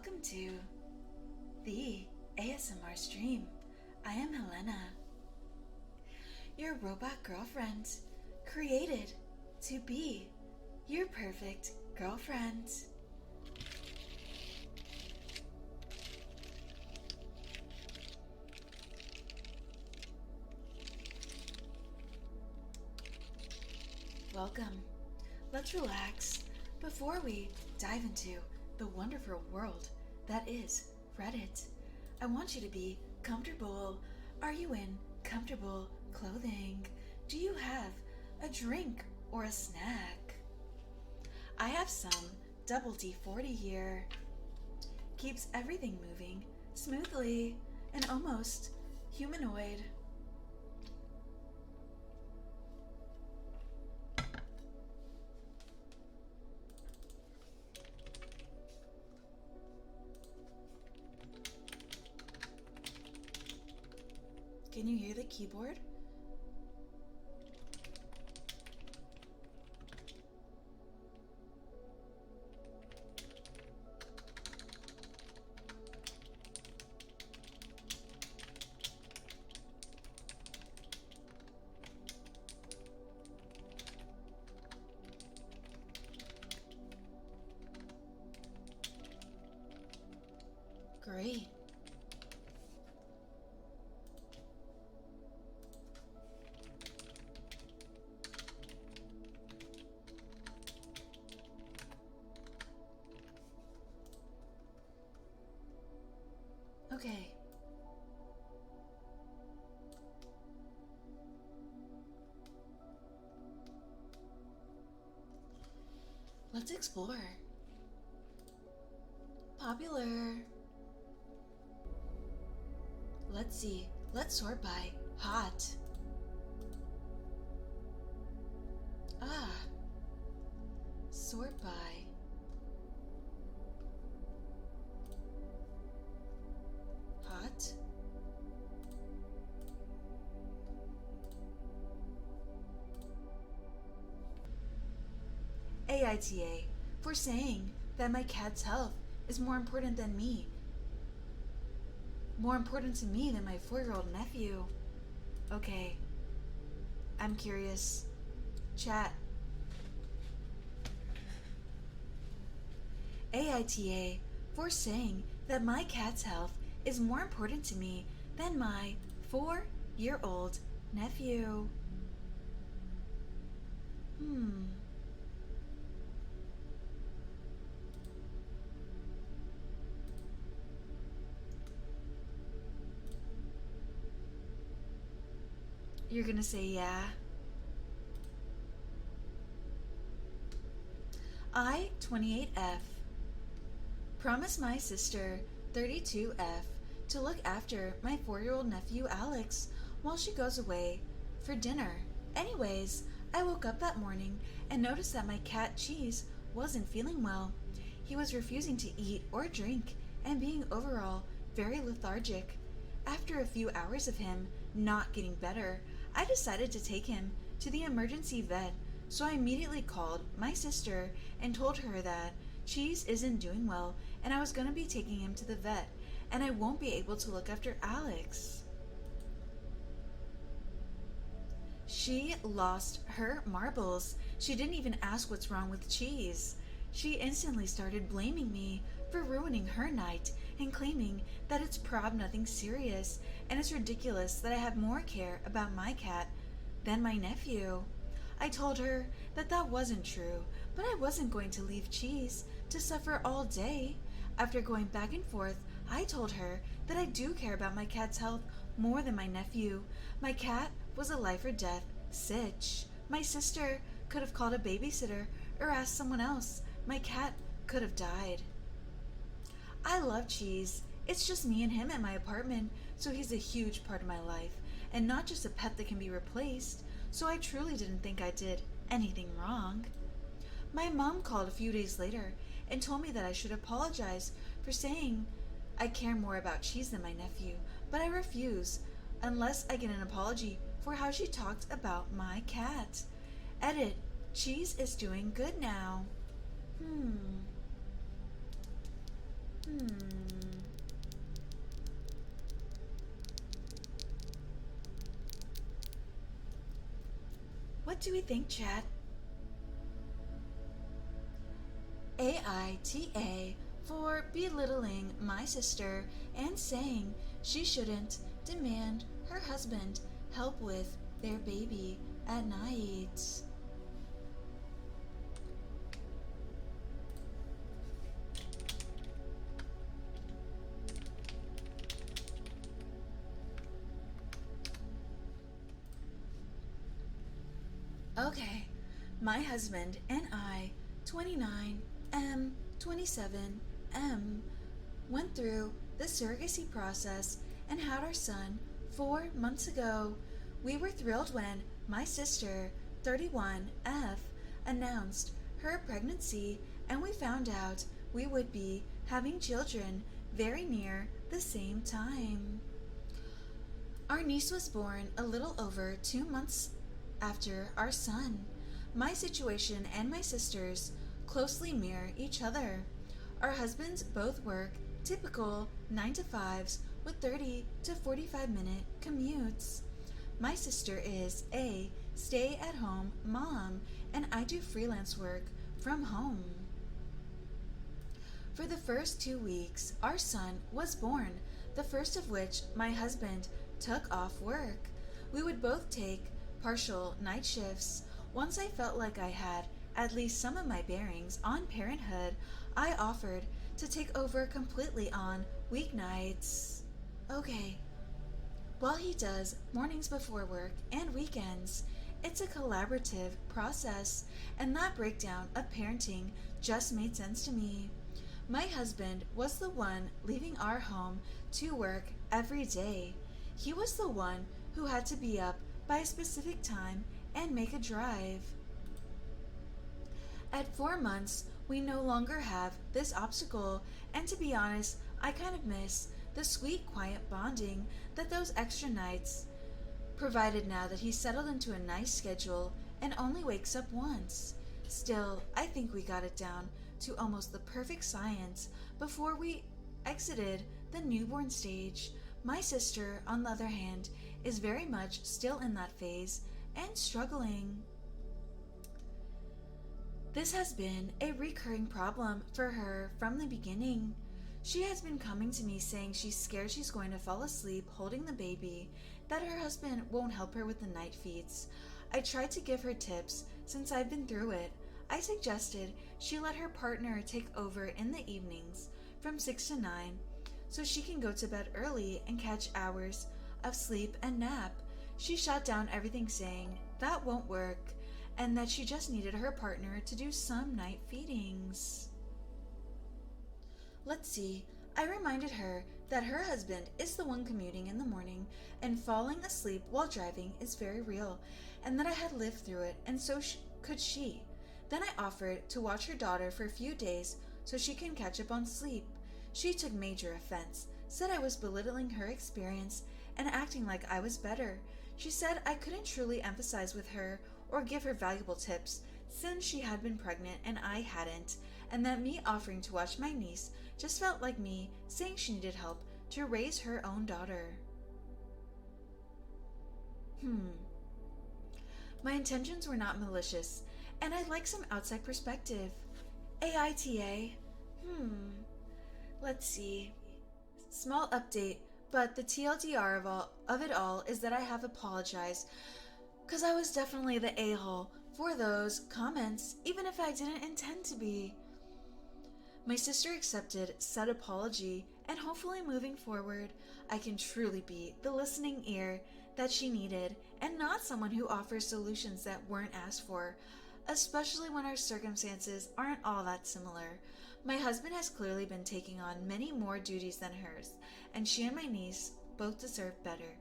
Welcome to the ASMR stream. I am Helena, your robot girlfriend, created to be your perfect girlfriend. Welcome. Let's relax before we dive into the wonderful world that is Reddit. I want you to be comfortable. Are you in comfortable clothing? Do you have a drink or a snack? I have some double D40 here. Keeps everything moving smoothly and almost humanoid. Can you hear the keyboard? Great. Okay. Let's explore. Popular. Let's see. Let's sort by hot. Sort by hot. AITAH for saying that my cat's health is more important than me. More important to me than my 4-year-old nephew. Okay. I'm curious. Chat. AITAH for saying that my cat's health is more important to me than my 4-year-old nephew. You're gonna say yeah? I, 28F, promise my sister, 32F, to look after my 4-year-old nephew Alex while she goes away for dinner. Anyways, I woke up that morning and noticed that my cat Cheese wasn't feeling well. He was refusing to eat or drink and being overall very lethargic. After a few hours of him not getting better, I decided to take him to the emergency vet, so I immediately called my sister and told her that Cheese isn't doing well and I was going to be taking him to the vet and I won't be able to look after Alex. She lost her marbles. She didn't even ask what's wrong with Cheese. She instantly started blaming me for ruining her night and claiming that it's prob nothing serious and it's ridiculous that I have more care about my cat than my nephew. I told her that that wasn't true, but I wasn't going to leave Cheese to suffer all day. After going back and forth, I told her that I do care about my cat's health more than my nephew. My cat was a life or death sitch. My sister could have called a babysitter or asked someone else. My cat could have died. I love Cheese. It's just me and him at my apartment, so he's a huge part of my life, and not just a pet that can be replaced, so I truly didn't think I did anything wrong. My mom called a few days later and told me that I should apologize for saying I care more about Cheese than my nephew, but I refuse unless I get an apology for how she talked about my cat. Edit. Cheese is doing good now. Hmm. What do we think, Chad? AITAH for belittling my sister and saying she shouldn't demand her husband help with their baby at night. Okay, my husband and I, 29M, 27M, went through the surrogacy process and had our son 4 months ago. We were thrilled when my sister, 31F, announced her pregnancy, and we found out we would be having children very near the same time. Our niece was born a little over 2 months after our son. My situation and my sister's closely mirror each other. Our husbands both work typical 9 to 5s with 30 to 45-minute commutes. My sister is a stay at home mom, and I do freelance work from home. For the first 2 weeks, our son was born, the first of which my husband took off work. We would both take partial night shifts. Once I felt like I had at least some of my bearings on parenthood, I offered to take over completely on weeknights. Okay, while he does mornings before work and weekends, it's a collaborative process, and that breakdown of parenting just made sense to me. My husband was the one leaving our home to work every day. He was the one who had to be up by a specific time and make a drive. At 4 months, we no longer have this obstacle, and to be honest, I kind of miss the sweet, quiet bonding that those extra nights provided now that he's settled into a nice schedule and only wakes up once. Still, I think we got it down to almost the perfect science before we exited the newborn stage. My sister, on the other hand, is very much still in that phase and struggling. This has been a recurring problem for her from the beginning. She has been coming to me saying she's scared she's going to fall asleep holding the baby, that her husband won't help her with the night feeds. I tried to give her tips since I've been through it. I suggested she let her partner take over in the evenings from 6 to 9 so she can go to bed early and catch hours of sleep and nap. She shot down everything saying that won't work and that she just needed her partner to do some night feedings. Let's see, I reminded her that her husband is the one commuting in the morning and falling asleep while driving is very real, and that I had lived through it, and so could she. Then I offered to watch her daughter for a few days so she can catch up on sleep. She took major offense, said I was belittling her experience and acting like I was better. She said I couldn't truly empathize with her or give her valuable tips since she had been pregnant and I hadn't, and that me offering to watch my niece just felt like me saying she needed help to raise her own daughter. My intentions were not malicious, and I'd like some outside perspective. AITA? Let's see. Small update, but the TLDR of it all is that I have apologized, because I was definitely the a-hole for those comments, even if I didn't intend to be. My sister accepted said apology, and hopefully moving forward, I can truly be the listening ear that she needed, and not someone who offers solutions that weren't asked for, especially when our circumstances aren't all that similar. My husband has clearly been taking on many more duties than hers, and she and my niece both deserve better.